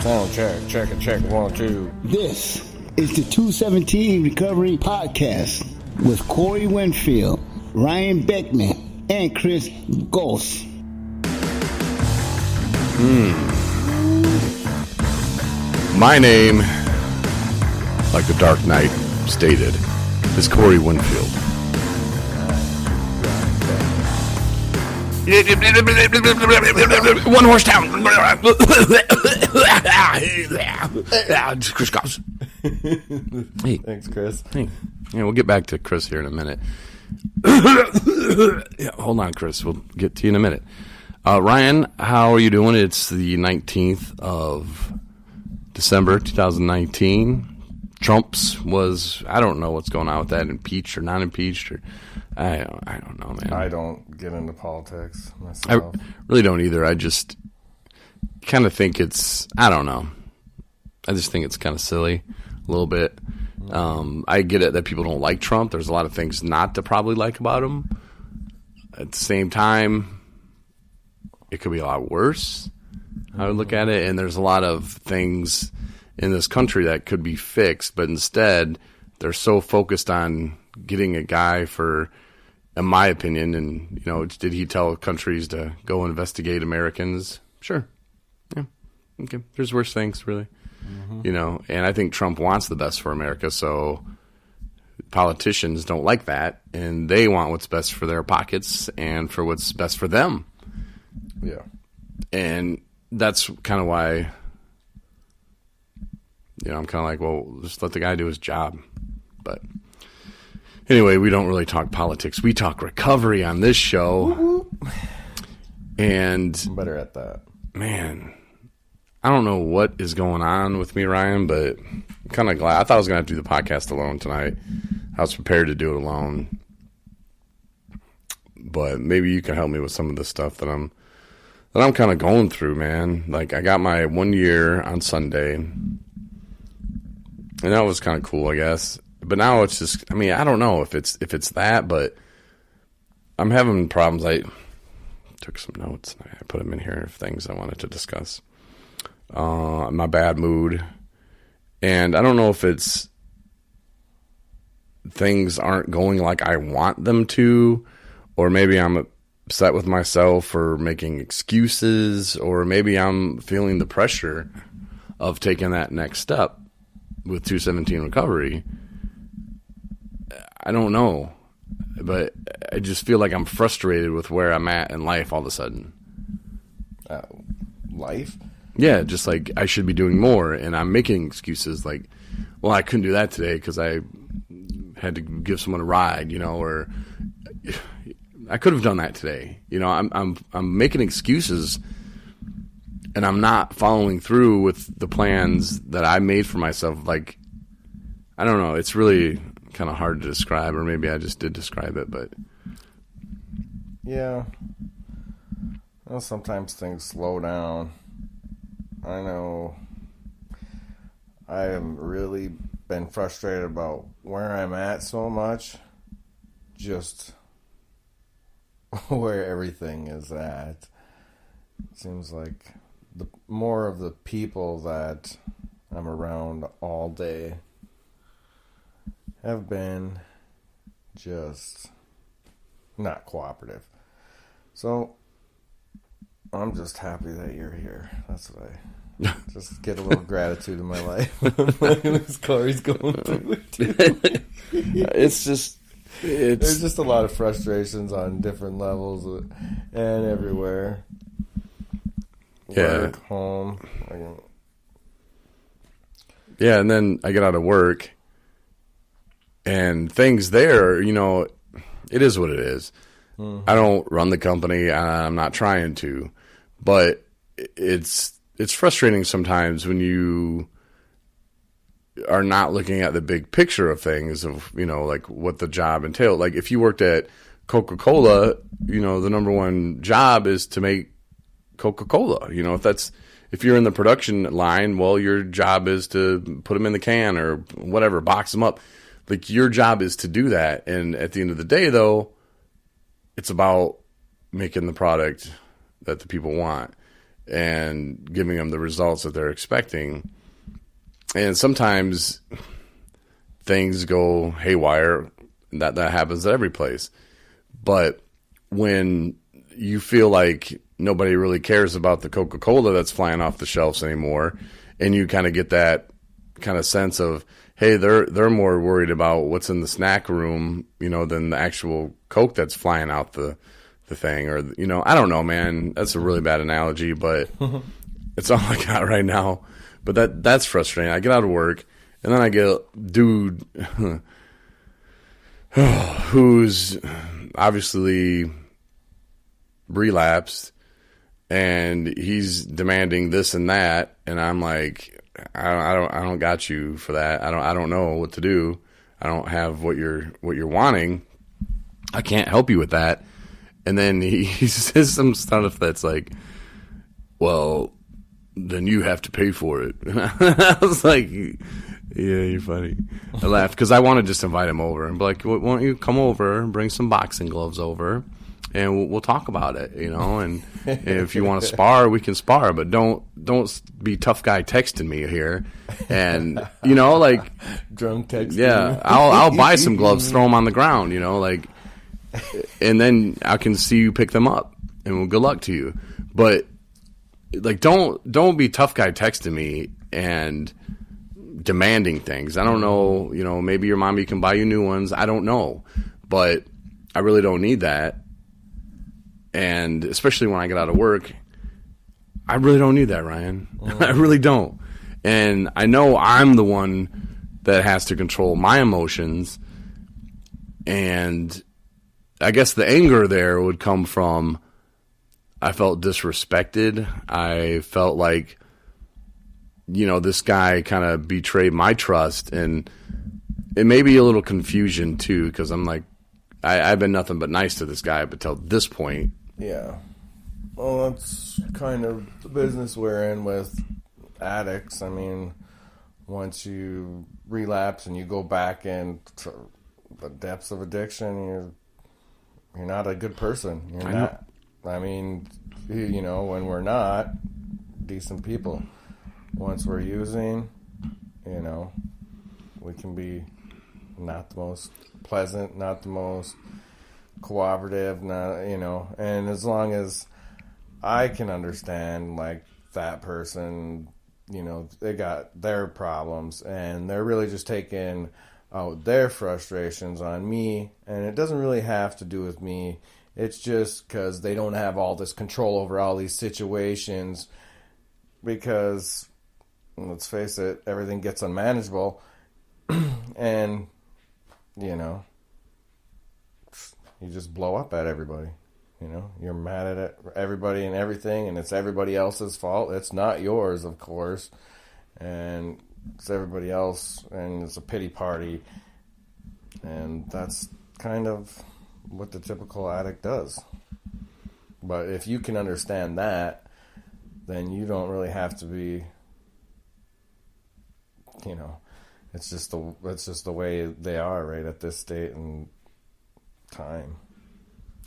Sound check, 1, 2. This is the 217 Recovery Podcast with Corey Winfield, Ryan Beckman, and Chris Goss. My name, like the Dark Knight stated, is Corey Winfield. One horse town. Chris Goss. Hey. Thanks, Chris. Hey. Yeah, we'll get back to Chris here in a minute. Yeah, hold on, Chris. We'll get to you in a minute. Ryan, how are you doing? It's the 19th of December, 2019. Trump's was, I don't know what's going on with that, impeached or not impeached, or I don't know, man. I don't get into politics myself. I really don't either. I just kind of think it's, I don't know. I just think it's kind of silly a little bit. I get it that people don't like Trump. There's a lot of things not to probably like about him. At the same time, it could be a lot worse. I would look at it, and there's a lot of things in this country that could be fixed, but instead they're so focused on getting a guy for, in my opinion, and, you know, did he tell countries to go investigate Americans? Sure. Yeah. Okay. There's worse things, really. You know, and I think Trump wants the best for America, so politicians don't like that, and they want what's best for their pockets and for what's best for them. Yeah. And that's kind of why, you know, I'm kind of like, well, just let the guy do his job. But anyway, we don't really talk politics. We talk recovery on this show. And I'm better at that. Man, I don't know what is going on with me, Ryan, but I'm kind of glad. I thought I was going to do the podcast alone tonight. I was prepared to do it alone. But maybe you can help me with some of the stuff that I'm kind of going through, man. Like, I got my 1 year on Sunday, and that was kind of cool, I guess. But now it's just, I mean, I don't know if it's that, but I'm having problems. I took some notes, and I put them in here of things I wanted to discuss. My bad mood. And I don't know if it's things aren't going like I want them to, or maybe I'm upset with myself for making excuses, or maybe I'm feeling the pressure of taking that next step with 217 recovery. I don't know, but I just feel like I'm frustrated with where I'm at in life all of a sudden. Life? Yeah, just like I should be doing more, and I'm making excuses like, well, I couldn't do that today because I had to give someone a ride, you know, or I could have done that today. You know, I'm making excuses, and I'm not following through with the plans that I made for myself. Like, I don't know. It's really kind of hard to describe, or maybe I just did describe it, but yeah. Well, sometimes things slow down. I know I have really been frustrated about where I'm at so much, just where everything is at. It seems like the more of the people that I'm around all day have been just not cooperative. So I'm just happy that you're here. That's what I just get a little gratitude in my life. Corey's going through it too. There's just a lot of frustrations on different levels and everywhere. Yeah. Work, home. Yeah, and then I get out of work, and things there, you know, it is what it is. I don't run the company. I'm not trying to, but it's frustrating sometimes when you are not looking at the big picture of things, of, you know, like what the job entailed. Like if you worked at Coca-Cola, you know, the number one job is to make Coca-Cola. You know, if you're in the production line, well, your job is to put them in the can or whatever, box them up. Like, your job is to do that. And at the end of the day, though, it's about making the product that the people want. and giving them the results that they're expecting. And sometimes things go haywire. That happens at every place. But when you feel like nobody really cares about the Coca-Cola that's flying off the shelves anymore, and you kind of get that kind of sense of, hey, they're more worried about what's in the snack room, than the actual Coke that's flying out the thing, or I don't know, man. That's a really bad analogy, but it's all I got right now. But that's frustrating. I get out of work, and then I get a dude who's obviously relapsed, and he's demanding this and that, and I'm like, I don't got you for that. I don't know what to do. I don't have what you're wanting. I can't help you with that. And then he says some stuff that's like, well, then you have to pay for it. I was like, yeah, you're funny. I laughed because I want to just invite him over and be like, why don't you come over and bring some boxing gloves over, and we'll talk about it, and if you want to spar, we can spar, but don't be tough guy texting me here, and like drunk texting. Yeah, I'll buy some gloves, throw them on the ground, like, and then I can see you pick them up, and well, good luck to you. But like, don't be tough guy texting me and demanding things. I don't know, maybe your mommy can buy you new ones. I don't know, but I really don't need that. And especially when I get out of work, I really don't need that, Ryan. I really don't. And I know I'm the one that has to control my emotions. And I guess the anger there would come from, I felt disrespected. I felt like, this guy kind of betrayed my trust. And it may be a little confusion, too, because I'm like, I've been nothing but nice to this guy up until this point. Yeah. Well, that's kind of the business we're in with addicts. I mean, once you relapse and you go back into the depths of addiction, you're not a good person. You're not. I mean, when we're not decent people. Once we're using, we can be not the most pleasant, not the most cooperative, and as long as I can understand, like, that person, they got their problems and they're really just taking out their frustrations on me, and it doesn't really have to do with me. It's just because they don't have all this control over all these situations, because let's face it, everything gets unmanageable. And you just blow up at everybody. You're mad at everybody and everything, and it's everybody else's fault. It's not yours, of course, and it's everybody else, and it's a pity party, and that's kind of what the typical addict does. But if you can understand that, then you don't really have to be, it's just the way they are right at this state and time.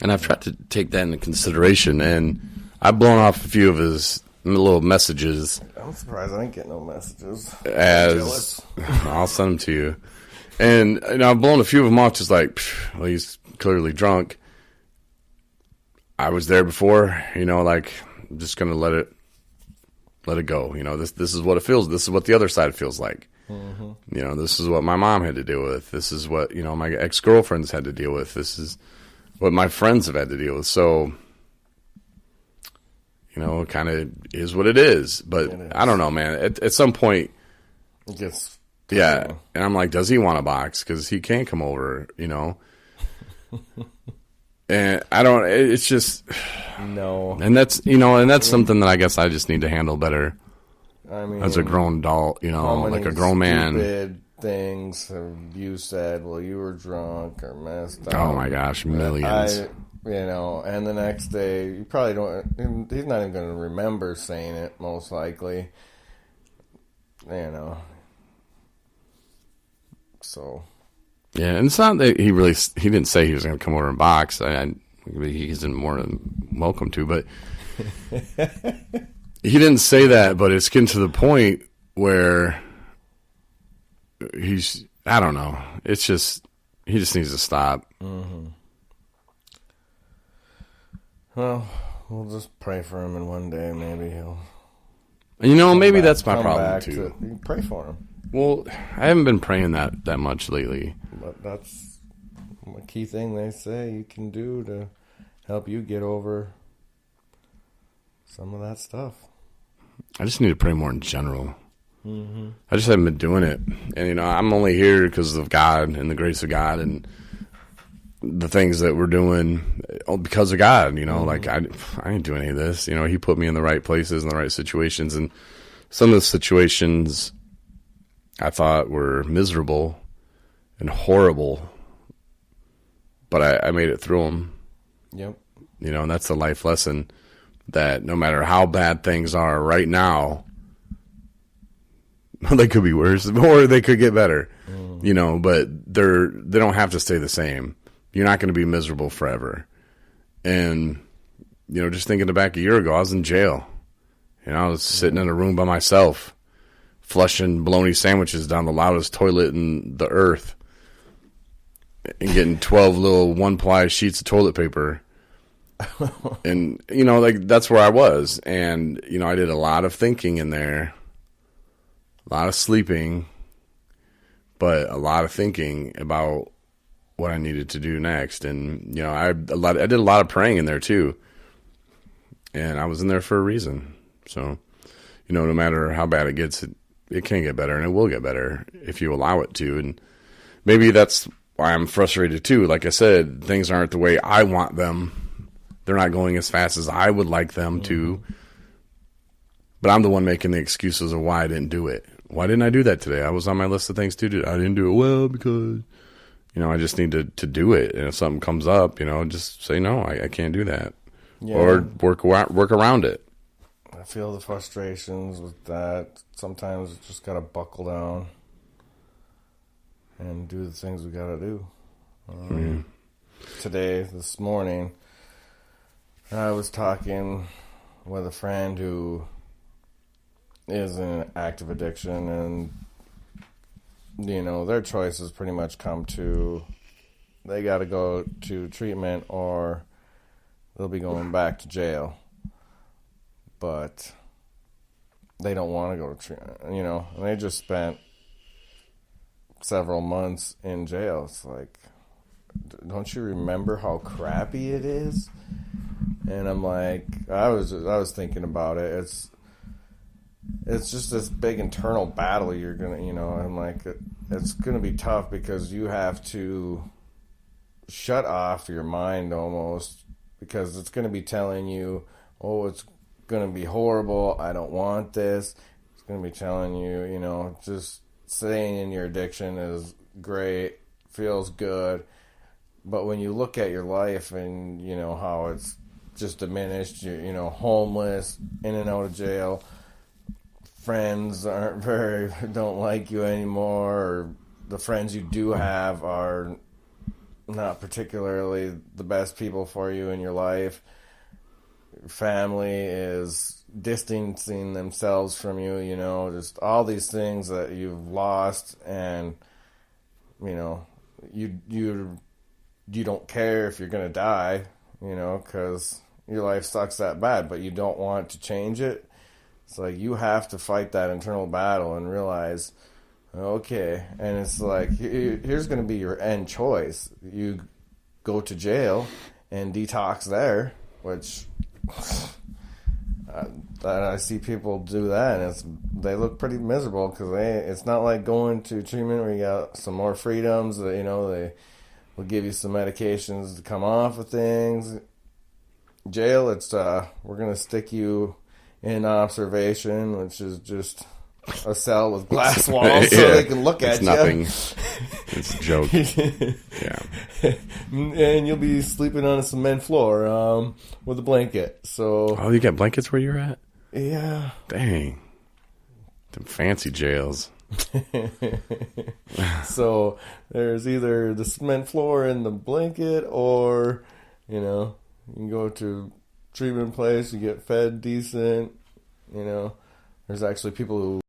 And I've tried to take that into consideration, and I've blown off a few of his little messages. I'm surprised I didn't get no messages. I'll send them to you. And I've blown a few of them off just like, well, he's clearly drunk. I was there before, like, I'm just going to let it go. This is what it feels. This is what the other side feels like. Mm-hmm. This is what my mom had to deal with. This is what, my ex-girlfriends had to deal with. This is what my friends have had to deal with. So, it kind of is what it is. But I don't know, man. At some point, it gets, yeah. And I'm like, does he want a box? Because he can't come over, And I don't. It's just no. And that's something that I guess I just need to handle better. I mean, as a grown adult, like a grown man. Stupid things have you said? Well, you were drunk or messed up. Oh my gosh, millions. And the next day you probably don't. He's not even going to remember saying it. Most likely, So. Yeah, and it's not that he didn't say he was going to come over and box. He isn't more than welcome to, but He didn't say that, but it's getting to the point where I don't know. It's just, he just needs to stop. Mm-hmm. Well, we'll just pray for him, and one day maybe he'll. Maybe that's my problem too. You pray for him. Well, I haven't been praying that much lately. But that's a key thing they say you can do to help you get over some of that stuff. I just need to pray more in general. Mm-hmm. I just haven't been doing it. And, I'm only here because of God and the grace of God and the things that we're doing because of God. Mm-hmm. Like I didn't do any of this. He put me in the right places and the right situations. And some of the situations I thought were miserable and horrible, but I made it through them. Yep. And that's the life lesson, that no matter how bad things are right now, they could be worse or they could get better, but they don't have to stay the same. You're not going to be miserable forever. And, just thinking back a year ago, I was in jail. I was sitting in a room by myself, flushing bologna sandwiches down the loudest toilet in the earth and getting 12 little one-ply sheets of toilet paper. And, that's where I was. And, I did a lot of thinking in there, a lot of sleeping, but a lot of thinking about what I needed to do next. And, I did a lot of praying in there too. And I was in there for a reason. So, no matter how bad it gets, it can get better, and it will get better if you allow it to. And maybe that's why I'm frustrated too. Like I said, things aren't the way I want them. They're not going as fast as I would like them to. But I'm the one making the excuses of why I didn't do it. Why didn't I do that today? I was on my list of things to do. I didn't do it well because, I just need to do it. And if something comes up, just say, no, I can't do that. Yeah. Or work around it. I feel the frustrations with that. Sometimes you just got to buckle down and do the things we got to do. This morning, I was talking with a friend who is in active addiction, and their choices pretty much come to they got to go to treatment or they'll be going back to jail. But they don't want to go to treatment, and they just spent several months in jail. It's like, don't you remember how crappy it is? And I'm like, I was thinking about it. It's just this big internal battle you're gonna, I'm like, it's gonna be tough because you have to shut off your mind almost, because it's gonna be telling you, oh, it's gonna be horrible, I don't want this. It's gonna be telling you, just staying in your addiction is great, feels good. But when you look at your life and how it's just diminished, you're homeless, in and out of jail, friends don't like you anymore, or the friends you do have are not particularly the best people for you in your life. Your family is distancing themselves from you, just all these things that you've lost, and you don't care if you're gonna die, because your life sucks that bad, but you don't want to change it. It's like you have to fight that internal battle and realize, okay, and it's like, here's going to be your end choice. You go to jail and detox there, which I see people do that, and they look pretty miserable because it's not like going to treatment where you got some more freedoms. That they will give you some medications to come off of things. Jail, it's we're going to stick you in observation, which is just a cell with glass walls so they can look at you. It's nothing. It's a joke. Yeah. And you'll be sleeping on a cement floor with a blanket. Oh, you got blankets where you're at? Yeah. Dang. Them fancy jails. So there's either the cement floor and the blanket, or, you can go to treatment place, you get fed decent, You know, there's actually people who